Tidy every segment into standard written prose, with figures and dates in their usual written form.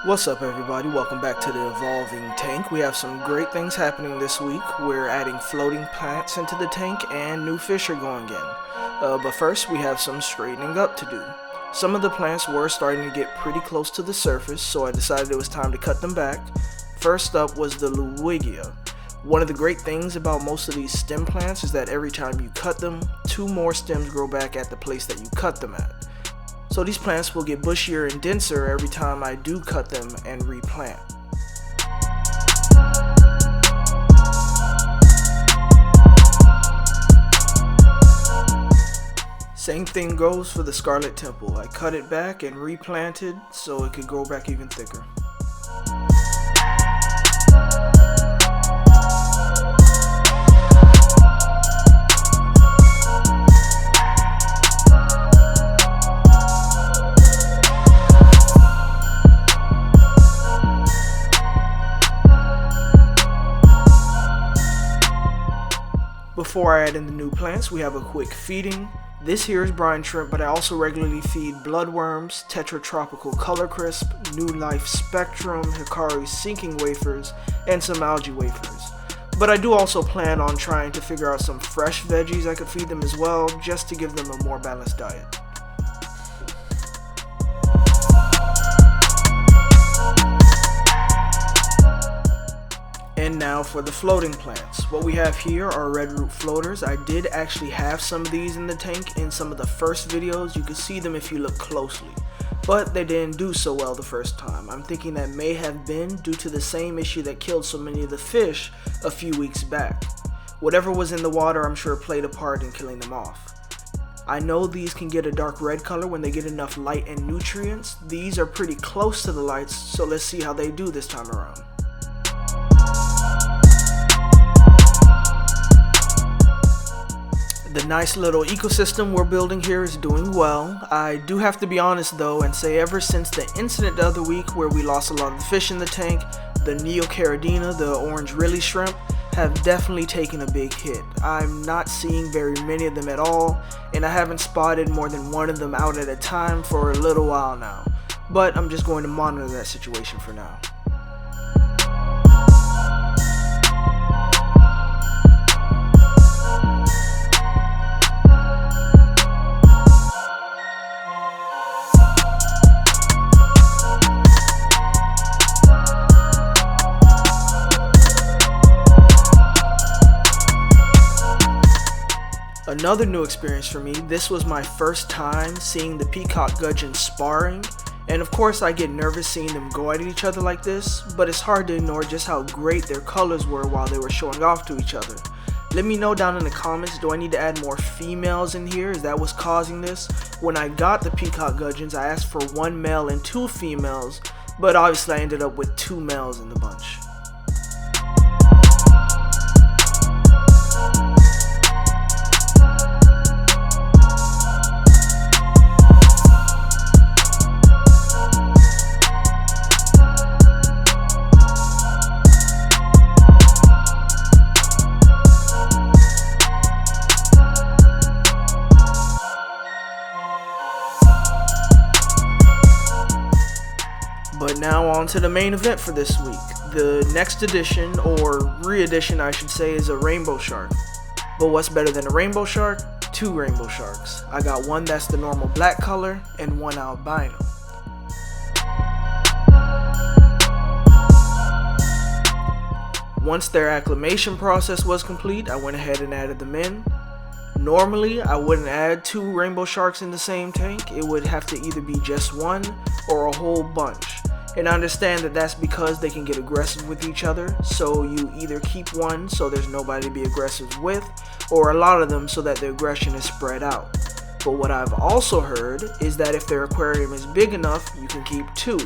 What's up everybody, welcome back to the Evolving Tank. We have some great things happening this week. We're adding floating plants into the tank and new fish are going in. But first we have some straightening up to do. Some of the plants were starting to get pretty close to the surface, so I decided it was time to cut them back. First up was the Luigia. One of the great things about most of these stem plants is that every time you cut them, 2 more stems grow back at the place that you cut them at. So these plants will get bushier and denser every time I do cut them and replant. Same thing goes for the Scarlet Temple. I cut it back and replanted so it could grow back even thicker. Before I add in the new plants, we have a quick feeding. This here is brine shrimp, but I also regularly feed bloodworms, tetratropical color crisp, new life spectrum, Hikari sinking wafers, and some algae wafers. But I do also plan on trying to figure out some fresh veggies I could feed them as well, just to give them a more balanced diet. And now for the floating plants. What we have here are red root floaters. I did actually have some of these in the tank in some of the first videos. You can see them if you look closely, but they didn't do so well the first time. I'm thinking that may have been due to the same issue that killed so many of the fish a few weeks back. Whatever was in the water, I'm sure played a part in killing them off. I know these can get a dark red color when they get enough light and nutrients. These are pretty close to the lights, so let's see how they do this time around. The nice little ecosystem we're building here is doing well. I do have to be honest though and say ever since the incident the other week where we lost a lot of the fish in the tank, the Neocaridina, the orange rilly shrimp, have definitely taken a big hit. I'm not seeing very many of them at all, and I haven't spotted more than one of them out at a time for a little while now. But I'm just going to monitor that situation for now. Another new experience for me, this was my first time seeing the Peacock Gudgeon sparring, and of course I get nervous seeing them go at each other like this, but it's hard to ignore just how great their colors were while they were showing off to each other. Let me know down in the comments, do I need to add more females in here? Is that what's causing this? When I got the Peacock Gudgeons, I asked for 1 male and 2 females, but obviously I ended up with 2 males in the bunch. But now on to the main event for this week. The next edition, or re-edition I should say, is a rainbow shark. But what's better than a rainbow shark? 2 rainbow sharks. I got one that's the normal black color and one albino. Once their acclimation process was complete, I went ahead and added them in. Normally, I wouldn't add 2 rainbow sharks in the same tank. It would have to either be just one or a whole bunch. And I understand that that's because they can get aggressive with each other, so you either keep one so there's nobody to be aggressive with, or a lot of them so that the aggression is spread out. But what I've also heard is that if their aquarium is big enough, you can keep 2,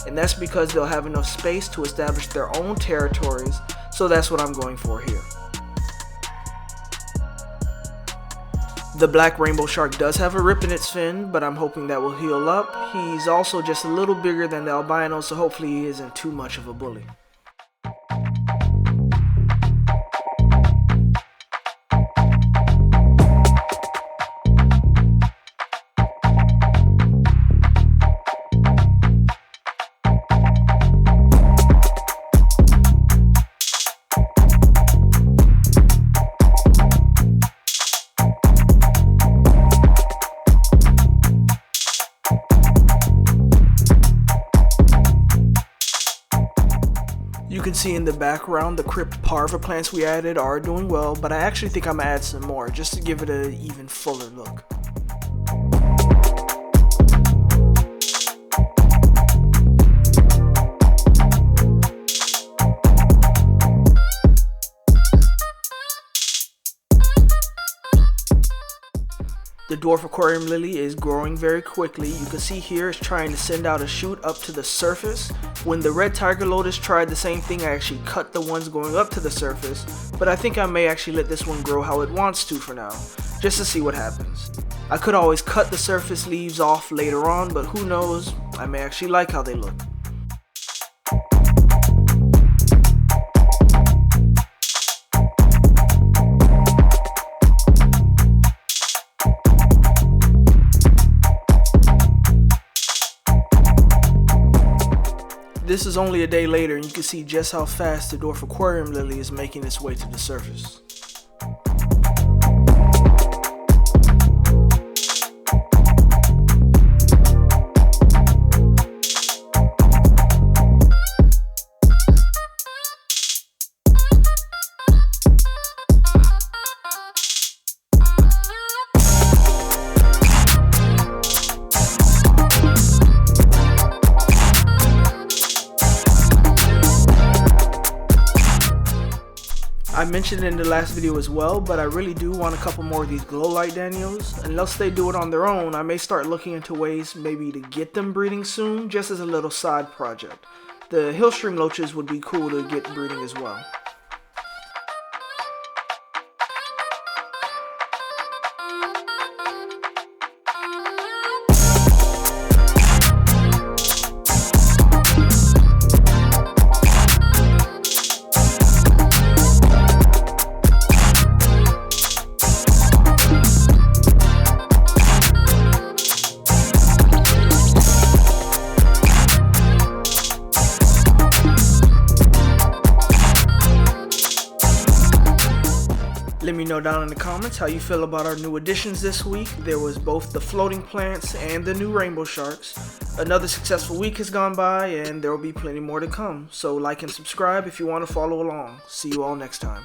and that's because they'll have enough space to establish their own territories, so that's what I'm going for here. The black rainbow shark does have a rip in its fin, but I'm hoping that will heal up. He's also just a little bigger than the albino, so hopefully he isn't too much of a bully. You can see in the background the crypt parva plants we added are doing well, but I actually think I'm gonna add some more just to give it an even fuller look. The dwarf aquarium lily is growing very quickly. You can see here it's trying to send out a shoot up to the surface. When the red tiger lotus tried the same thing, I actually cut the ones going up to the surface, but I think I may actually let this one grow how it wants to for now, just to see what happens. I could always cut the surface leaves off later on, but who knows, I may actually like how they look. This is only a day later and you can see just how fast the dwarf aquarium lily is making its way to the surface. I mentioned it in the last video as well, but I really do want a couple more of these glow light Daniels. Unless they do it on their own, I may start looking into ways maybe to get them breeding soon, just as a little side project. The hill stream loaches would be cool to get breeding as well. Let me know down in the comments how you feel about our new additions this week. There was both the floating plants and the new rainbow sharks. Another successful week has gone by and there will be plenty more to come. So like and subscribe if you want to follow along. See you all next time.